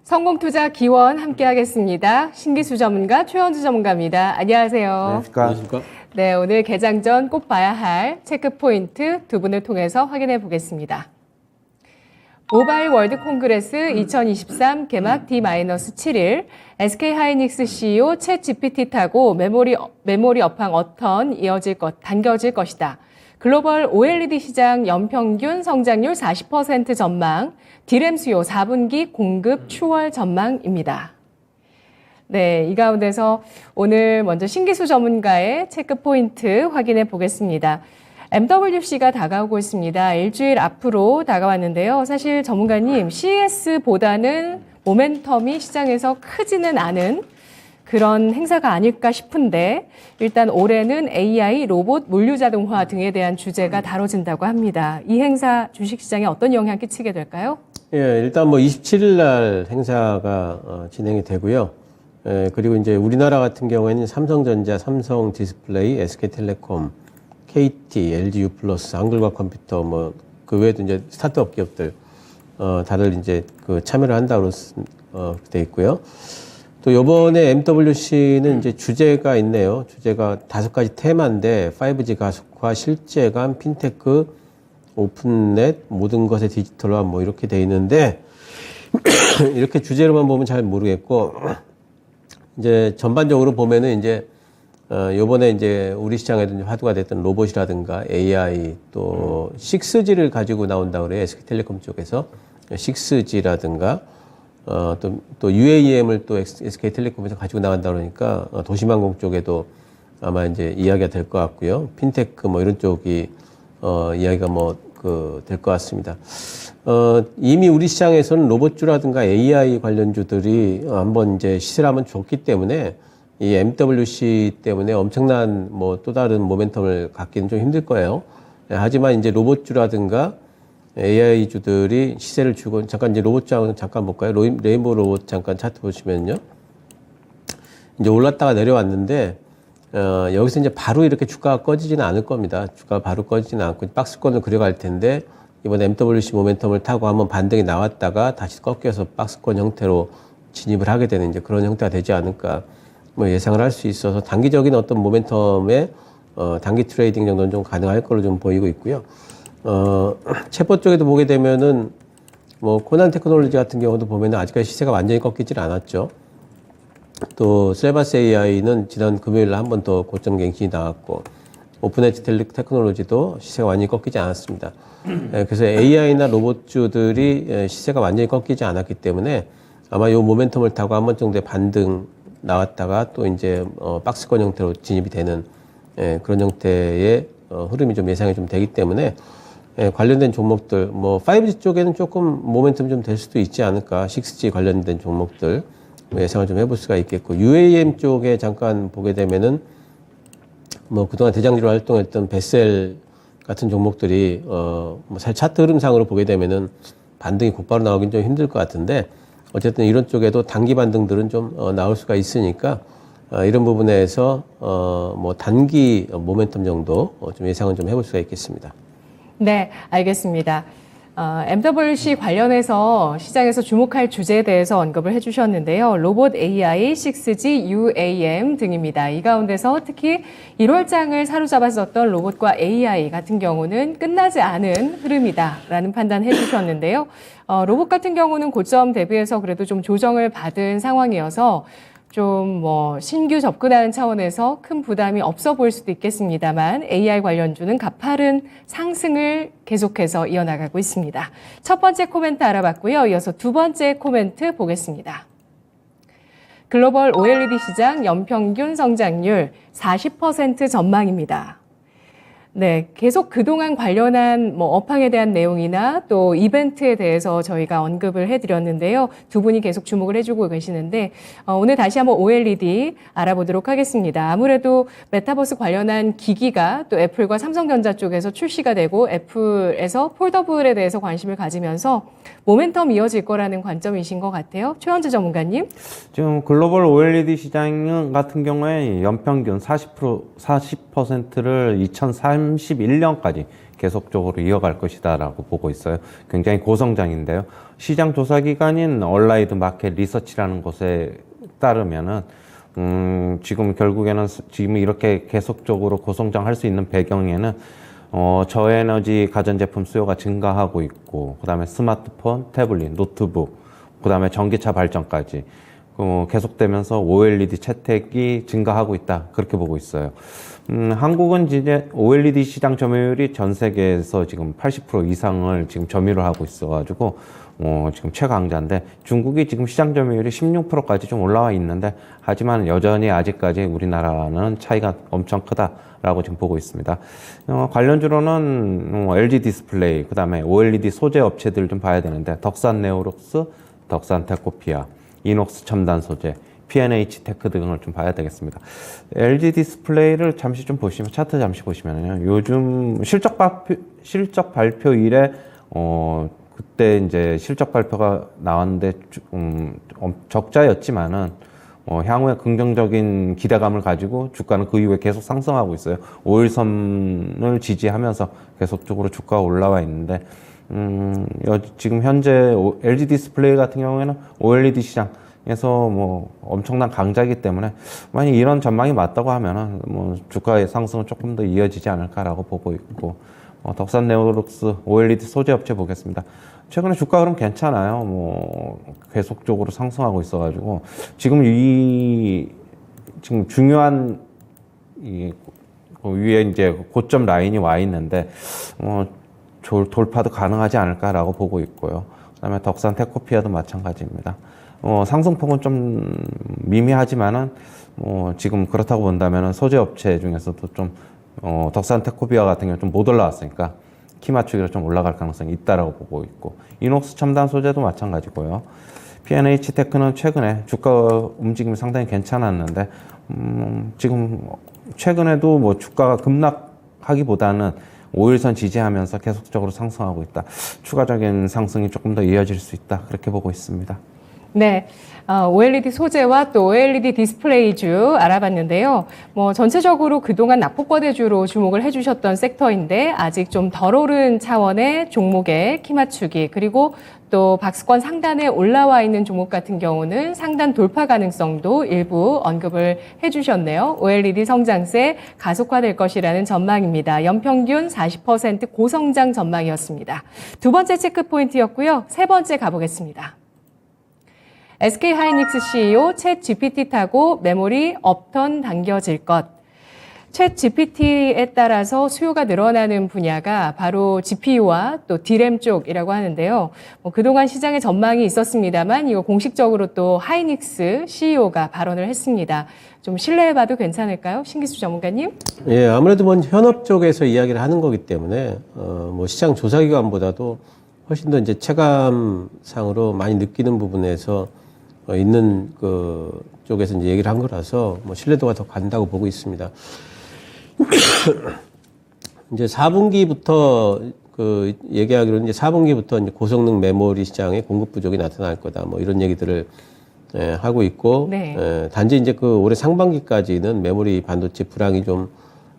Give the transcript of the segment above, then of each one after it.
성공투자 기원 함께하겠습니다. 신기수 전문가 최원주 전문가입니다. 안녕하세요. 안녕하십니까. 네, 오늘 개장 전 꼭 봐야 할 체크 포인트 두 분을 통해서 확인해 보겠습니다. 모바일 월드 콩그레스 2023 개막 D-7일 SK하이닉스 CEO 챗 GPT 타고 메모리 업황 어턴 당겨질 것이다. 글로벌 OLED 시장 연평균 성장률 40% 전망, D램 수요 4분기 공급 추월 전망입니다. 네, 이 가운데서 오늘 먼저 신기수 전문가의 체크 포인트 확인해 보겠습니다. MWC가 다가오고 있습니다. 일주일 앞으로 다가왔는데요. 사실 전문가님, CES보다는 모멘텀이 시장에서 크지는 않은 그런 행사가 아닐까 싶은데 일단 올해는 AI, 로봇, 물류자동화 등에 대한 주제가 다뤄진다고 합니다. 이 행사 주식시장에 어떤 영향 끼치게 될까요? 예, 일단 뭐 27일 날 행사가 진행이 되고요. 그리고 이제 우리나라 같은 경우에는 삼성전자, 삼성 디스플레이, SK텔레콤, KT, LG U+, 한글과컴퓨터 뭐 그 외에도 이제 스타트업 기업들 다들 이제 그 참여를 한다고 돼 있고요. 또 요번에 MWC는 이제 주제가 있네요. 주제가 5가지 테마인데 5G 가속화, 실재감, 핀테크, 오픈넷, 모든 것의 디지털화 뭐 이렇게 돼 있는데 이렇게 주제로만 보면 잘 모르겠고 이제 전반적으로 보면은 이제 요번에 이제 우리 시장에도 화두가 됐던 로봇이라든가 AI 또 6G를 가지고 나온다고 그래요. SK텔레콤 쪽에서 6G라든가 또 UAM을 또 SK텔레콤에서 가지고 나간다 그러니까 도시망공 쪽에도 아마 이제 이야기가 될 것 같고요. 핀테크 뭐 이런 쪽이 이야기가 될 것 같습니다. 이미 우리 시장에서는 로봇주라든가 AI 관련주들이 한번 이제 시세를 한번 줬기 때문에 이 MWC 때문에 엄청난 또 다른 모멘텀을 갖기는 좀 힘들 거예요. 하지만 이제 로봇주라든가 AI주들이 시세를 주고, 잠깐 이제 로봇주 잠깐 볼까요? 레인보우 로봇 잠깐 차트 보시면요. 이제 올랐다가 내려왔는데, 여기서 이제 바로 이렇게 주가가 꺼지지는 않을 겁니다. 주가가 바로 꺼지지는 않고 박스권을 그려갈 텐데, 이번 MWC 모멘텀을 타고 한번 반등이 나왔다가 다시 꺾여서 박스권 형태로 진입을 하게 되는 이제 그런 형태가 되지 않을까 예상을 할 수 있어서 단기적인 어떤 모멘텀의 단기 트레이딩 정도는 좀 가능할 걸로 좀 보이고 있고요. 챗봇 쪽에도 보게 되면은 코난 테크놀로지 같은 경우도 보면은 아직까지 시세가 완전히 꺾이질 않았죠. 또 셀바스 AI는 지난 금요일 날 한 번 더 고점 갱신이 나왔고 오픈엣지 테크놀로지도 시세가 완전히 꺾이지 않았습니다. 그래서 AI나 로봇주들이 시세가 완전히 꺾이지 않았기 때문에 아마 이 모멘텀을 타고 한 번 정도의 반등 나왔다가 또 이제 박스권 형태로 진입이 되는 그런 형태의 흐름이 좀 예상이 좀 되기 때문에 관련된 종목들 5G 쪽에는 조금 모멘텀 좀 될 수도 있지 않을까. 6G 관련된 종목들 예상을 좀 해볼 수가 있겠고 UAM 쪽에 잠깐 보게 되면은 그동안 대장주로 활동했던 베셀 같은 종목들이 사실 차트 흐름상으로 보게 되면은 반등이 곧바로 나오긴 좀 힘들 것 같은데 어쨌든 이런 쪽에도 단기 반등들은 좀 나올 수가 있으니까 이런 부분에서 단기 모멘텀 정도 좀 예상은 좀 해볼 수가 있겠습니다. 네, 알겠습니다. MWC 관련해서 시장에서 주목할 주제에 대해서 언급을 해주셨는데요. 로봇 AI, 6G, UAM 등입니다. 이 가운데서 특히 1월장을 사로잡았었던 로봇과 AI 같은 경우는 끝나지 않은 흐름이다라는 판단해 주셨는데요. 로봇 같은 경우는 고점 대비해서 그래도 좀 조정을 받은 상황이어서 좀 신규 접근하는 차원에서 큰 부담이 없어 보일 수도 있겠습니다만 AI 관련주는 가파른 상승을 계속해서 이어나가고 있습니다. 첫 번째 코멘트 알아봤고요. 이어서 두 번째 코멘트 보겠습니다. 글로벌 OLED 시장 연평균 성장률 40% 전망입니다. 네, 계속 그동안 관련한 업황에 대한 내용이나 또 이벤트에 대해서 저희가 언급을 해드렸는데요. 두 분이 계속 주목을 해주고 계시는데 오늘 다시 한번 OLED 알아보도록 하겠습니다. 아무래도 메타버스 관련한 기기가 또 애플과 삼성전자 쪽에서 출시가 되고 애플에서 폴더블에 대해서 관심을 가지면서 모멘텀 이어질 거라는 관점이신 것 같아요. 최원주 전문가님. 지금 글로벌 OLED 시장 같은 경우에 연평균 40%를 2031년까지 계속적으로 이어갈 것이다라고 보고 있어요. 굉장히 고성장인데요. 시장 조사 기관인 얼라이드 마켓 리서치라는 곳에 따르면은 지금 결국에는 지금 이렇게 계속적으로 고성장할 수 있는 배경에는 저에너지 가전제품 수요가 증가하고 있고, 그다음에 스마트폰, 태블릿, 노트북, 그다음에 전기차 발전까지 계속되면서 OLED 채택이 증가하고 있다, 그렇게 보고 있어요. 한국은 이제 OLED 시장 점유율이 전 세계에서 지금 80% 이상을 지금 점유를 하고 있어가지고 지금 최강자인데, 중국이 지금 시장 점유율이 16%까지 좀 올라와 있는데, 하지만 여전히 아직까지 우리나라는 차이가 엄청 크다라고 지금 보고 있습니다. 관련주로는 LG 디스플레이, 그 다음에 OLED 소재 업체들 좀 봐야 되는데, 덕산 네오룩스, 덕산 테코피아, 이녹스 첨단 소재, P&H 테크 등을 좀 봐야 되겠습니다. LG 디스플레이를 잠시 좀 보시면, 차트 잠시 보시면요, 요즘 실적 발표일에 그때 이제 실적 발표가 나왔는데 적자였지만은 향후에 긍정적인 기대감을 가지고 주가는 그 이후에 계속 상승하고 있어요. 5일선을 지지하면서 계속적으로 주가가 올라와 있는데, 지금 현재 LG 디스플레이 같은 경우에는 OLED 시장에서 뭐 엄청난 강자이기 때문에, 만약 이런 전망이 맞다고 하면은 뭐 주가의 상승은 조금 더 이어지지 않을까라고 보고 있고, 덕산 네오룩스 OLED 소재 업체 보겠습니다. 최근에 주가 흐름 괜찮아요. 뭐 계속적으로 상승하고 있어가지고, 지금 지금 중요한 위에 이제 고점 라인이 와 있는데, 돌파도 가능하지 않을까라고 보고 있고요. 그다음에 덕산 테코피아도 마찬가지입니다. 상승폭은 좀 미미하지만은 지금 그렇다고 본다면은 소재 업체 중에서도 좀 덕산 테코피아 같은 경우 좀 못 올라왔으니까 키 맞추기로 좀 올라갈 가능성이 있다라고 보고 있고, 이녹스 첨단 소재도 마찬가지고요. P&H 테크는 최근에 주가 움직임이 상당히 괜찮았는데, 지금 최근에도 뭐 주가가 급락하기보다는 5일선 지지하면서 계속적으로 상승하고 있다. 추가적인 상승이 조금 더 이어질 수 있다, 그렇게 보고 있습니다. 네. OLED 소재와 또 OLED 디스플레이주 알아봤는데요. 뭐 전체적으로 그동안 낙폭과대주로 주목을 해주셨던 섹터인데, 아직 좀 덜 오른 차원의 종목의 키 맞추기, 그리고 또 박스권 상단에 올라와 있는 종목 같은 경우는 상단 돌파 가능성도 일부 언급을 해주셨네요. OLED 성장세 가속화될 것이라는 전망입니다. 연평균 40% 고성장 전망이었습니다. 두 번째 체크 포인트였고요. 세 번째 가보겠습니다. SK하이닉스 CEO 챗 GPT 타고 메모리 업턴 당겨질 것. 챗 GPT에 따라서 수요가 늘어나는 분야가 바로 GPU와 또 D램 쪽이라고 하는데요. 그동안 시장에 전망이 있었습니다만, 이거 공식적으로 또 하이닉스 CEO가 발언을 했습니다. 좀 신뢰해봐도 괜찮을까요? 신기수 전문가님? 예, 아무래도 뭐 현업 쪽에서 이야기를 하는 거기 때문에 뭐 시장 조사기관보다도 훨씬 더 이제 체감상으로 많이 느끼는 부분에서 있는 그 쪽에서 이제 얘기를 한 거라서 뭐 신뢰도가 더 간다고 보고 있습니다. 이제 4분기부터 그 얘기하기로는 이제 4분기부터 이제 고성능 메모리 시장에 공급 부족이 나타날 거다, 뭐 이런 얘기들을 하고 있고, 네. 단지 이제 그 올해 상반기까지는 메모리 반도체 불황이 좀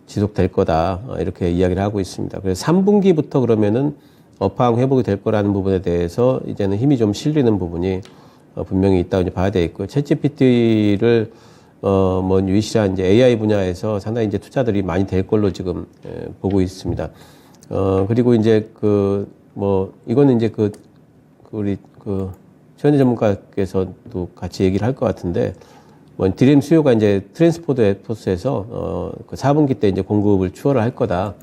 지속될 거다, 이렇게 이야기를 하고 있습니다. 그래서 3분기부터 그러면은 업황 회복이 될 거라는 부분에 대해서 이제는 힘이 좀 실리는 부분이 분명히 있다고 이제 봐야 되겠고, 챗GPT를 뭐 유시한 이제 AI 분야에서 상당히 이제 투자들이 많이 될 걸로 지금 보고 있습니다. 그리고 이제 뭐 이거는 이제 우리 최현재 전문가께서도 같이 얘기를 할 것 같은데, 뭐 드림 수요가 이제 트랜스포드 에포스에서 그 4분기 때 이제 공급을 추월을 할 거다.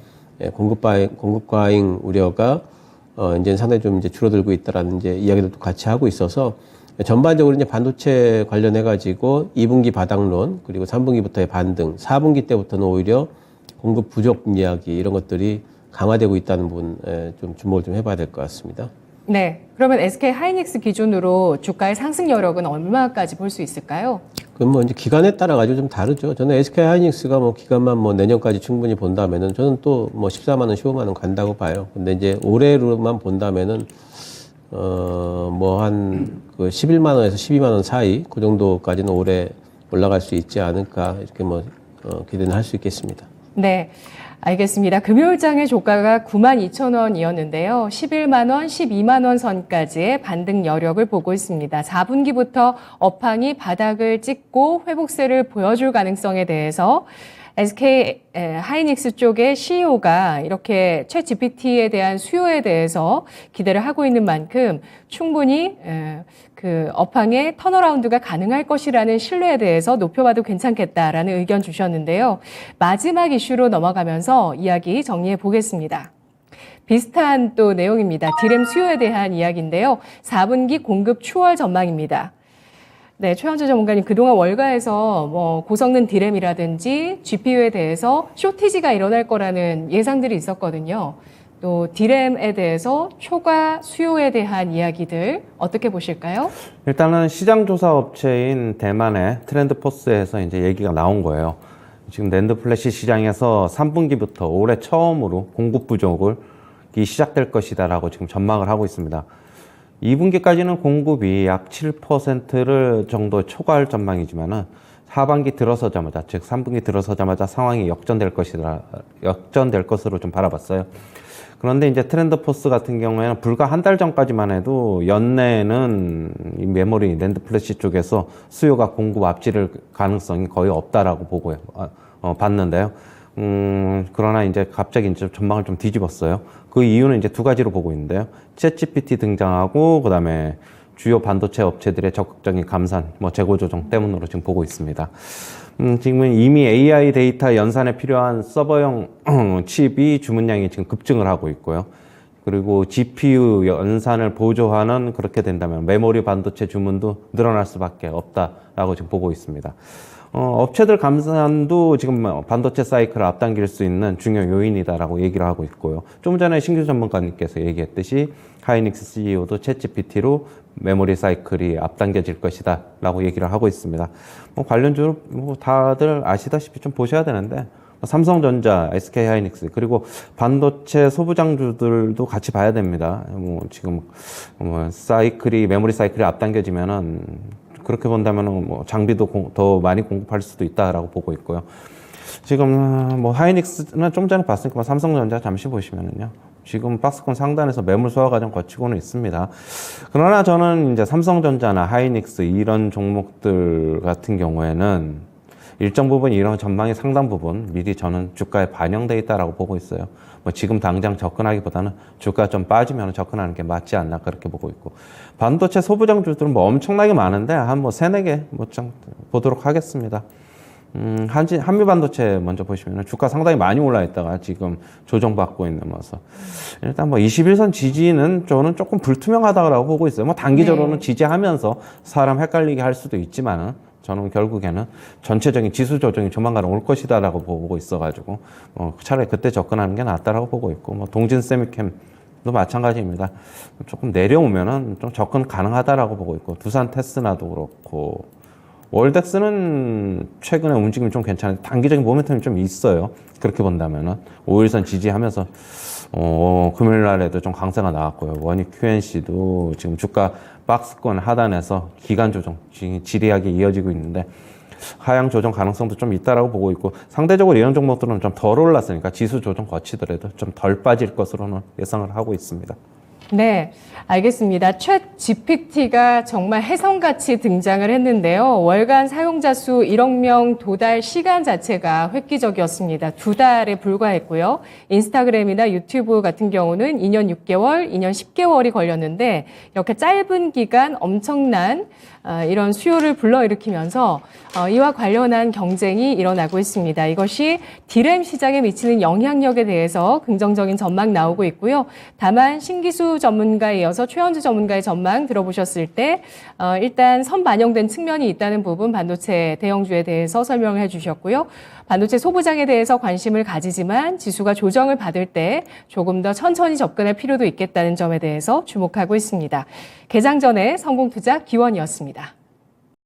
공급 과잉 우려가 이제 상당히 좀 이제 줄어들고 있다라는 이제 이야기들도 같이 하고 있어서, 전반적으로 이제 반도체 관련해 가지고 2분기 바닥론, 그리고 3분기부터의 반등, 4분기 때부터는 오히려 공급 부족 이야기, 이런 것들이 강화되고 있다는 부분 좀 주목을 좀 해봐야 될 것 같습니다. 네. 그러면 SK 하이닉스 기준으로 주가의 상승 여력은 얼마까지 볼 수 있을까요? 그럼 뭐 이제 기간에 따라 가지고 좀 다르죠. 저는 SK 하이닉스가 뭐 기간만 뭐 내년까지 충분히 본다면은 저는 또 뭐 14만 원, 15만 원 간다고 봐요. 근데 이제 올해로만 본다면은 뭐 한 그 11만 원에서 12만 원 사이, 그 정도까지는 올해 올라갈 수 있지 않을까, 이렇게 뭐 기대는 할 수 있겠습니다. 네. 알겠습니다. 금요일장의 조가가 92,000원이었는데요. 11만 원, 12만 원 선까지의 반등 여력을 보고 있습니다. 4분기부터 업황이 바닥을 찍고 회복세를 보여줄 가능성에 대해서 SK 하이닉스 쪽의 CEO가 이렇게 챗 GPT에 대한 수요에 대해서 기대를 하고 있는 만큼 충분히 그 업황의 턴어라운드가 가능할 것이라는 신뢰에 대해서 높여봐도 괜찮겠다라는 의견 주셨는데요. 마지막 이슈로 넘어가면서 이야기 정리해 보겠습니다. 비슷한 또 내용입니다. 디램 수요에 대한 이야기인데요. 4분기 공급 추월 전망입니다. 네, 최현주 전문가님, 그동안 월가에서 뭐 고성능 디램이라든지 GPU에 대해서 쇼티지가 일어날 거라는 예상들이 있었거든요. 또 디램에 대해서 초과 수요에 대한 이야기들 어떻게 보실까요? 일단은 시장 조사 업체인 대만의 트렌드포스에서 이제 얘기가 나온 거예요. 지금 낸드 플래시 시장에서 3분기부터 올해 처음으로 공급 부족이 시작될 것이다라고 지금 전망을 하고 있습니다. 2분기까지는 공급이 약 7%를 정도 초과할 전망이지만은 하반기 들어서자마자, 즉 3분기 들어서자마자 상황이 역전될 것으로 좀 바라봤어요. 그런데 이제 트렌드포스 같은 경우에는 불과 한 달 전까지만 해도 연내에는 이 메모리 낸드 플래시 쪽에서 수요가 공급 앞지를 가능성이 거의 없다라고 보고 봤는데요. 그러나 이제 갑자기 이제 전망을 좀 뒤집었어요. 그 이유는 이제 두 가지로 보고 있는데요. 챗GPT 등장하고, 그 다음에 주요 반도체 업체들의 적극적인 감산, 재고 조정 때문으로 지금 보고 있습니다. 지금은 이미 AI 데이터 연산에 필요한 서버용 칩이 주문량이 지금 급증을 하고 있고요. 그리고 GPU 연산을 보조하는, 그렇게 된다면 메모리 반도체 주문도 늘어날 수밖에 없다라고 지금 보고 있습니다. 업체들 감산도 지금 반도체 사이클을 앞당길 수 있는 중요 요인이다라고 얘기를 하고 있고요. 좀 전에 신규 전문가님께서 얘기했듯이 하이닉스 CEO도 챗GPT로 메모리 사이클이 앞당겨질 것이다 라고 얘기를 하고 있습니다. 관련주로 다들 아시다시피 좀 보셔야 되는데, 삼성전자, SK 하이닉스, 그리고 반도체 소부장주들도 같이 봐야 됩니다. 지금 메모리 사이클이 앞당겨지면은, 그렇게 본다면 장비도 더 많이 공급할 수도 있다라고 보고 있고요. 지금 하이닉스는 좀 전에 봤으니까 삼성전자 잠시 보시면은요. 지금 박스권 상단에서 매물 소화 과정 거치고는 있습니다. 그러나 저는 이제 삼성전자나 하이닉스 이런 종목들 같은 경우에는 일정 부분 이런 전망의 상당 부분 미리 저는 주가에 반영돼 있다라고 보고 있어요. 지금 당장 접근하기보다는 주가 좀 빠지면 접근하는 게 맞지 않나 그렇게 보고 있고, 반도체 소부장주들은 엄청나게 많은데 한 세네 개 좀 보도록 하겠습니다. 한미 반도체 먼저 보시면 주가 상당히 많이 올라 있다가 지금 조정받고 있는 모습. 일단 21선 지지는 저는 조금 불투명하다고 보고 있어요. 단기적으로는 지지하면서 사람 헷갈리게 할 수도 있지만은, 저는 결국에는 전체적인 지수 조정이 조만간 올 것이다라고 보고 있어가지고 차라리 그때 접근하는 게 낫다라고 보고 있고, 동진 세미캠도 마찬가지입니다. 조금 내려오면은 좀 접근 가능하다라고 보고 있고, 두산 테스나도 그렇고, 월덱스는 최근에 움직임이 좀 괜찮은데 단기적인 모멘텀이 좀 있어요. 그렇게 본다면은 5일선 지지하면서 금요일 날에도 좀 강세가 나왔고요. 원익 QNC도 지금 주가 박스권 하단에서 기간 조정 지리하게 이어지고 있는데 하향 조정 가능성도 좀 있다라고 보고 있고, 상대적으로 이런 종목들은 좀 덜 올랐으니까 지수 조정 거치더라도 좀 덜 빠질 것으로는 예상을 하고 있습니다. 네, 알겠습니다. 챗 GPT가 정말 혜성같이 등장을 했는데요. 월간 사용자 수 1억 명 도달 시간 자체가 획기적이었습니다. 2달에 불과했고요. 인스타그램이나 유튜브 같은 경우는 2년 6개월, 2년 10개월이 걸렸는데, 이렇게 짧은 기간 엄청난 이런 수요를 불러일으키면서 이와 관련한 경쟁이 일어나고 있습니다. 이것이 디램 시장에 미치는 영향력에 대해서 긍정적인 전망 나오고 있고요. 다만 신기수 전문가에 이어서 최현주 전문가의 전망 들어보셨을 때 일단 선반영된 측면이 있다는 부분 반도체 대형주에 대해서 설명을 해주셨고요. 반도체 소부장에 대해서 관심을 가지지만 지수가 조정을 받을 때 조금 더 천천히 접근할 필요도 있겠다는 점에 대해서 주목하고 있습니다. 개장 전에 성공투자 기원이었습니다.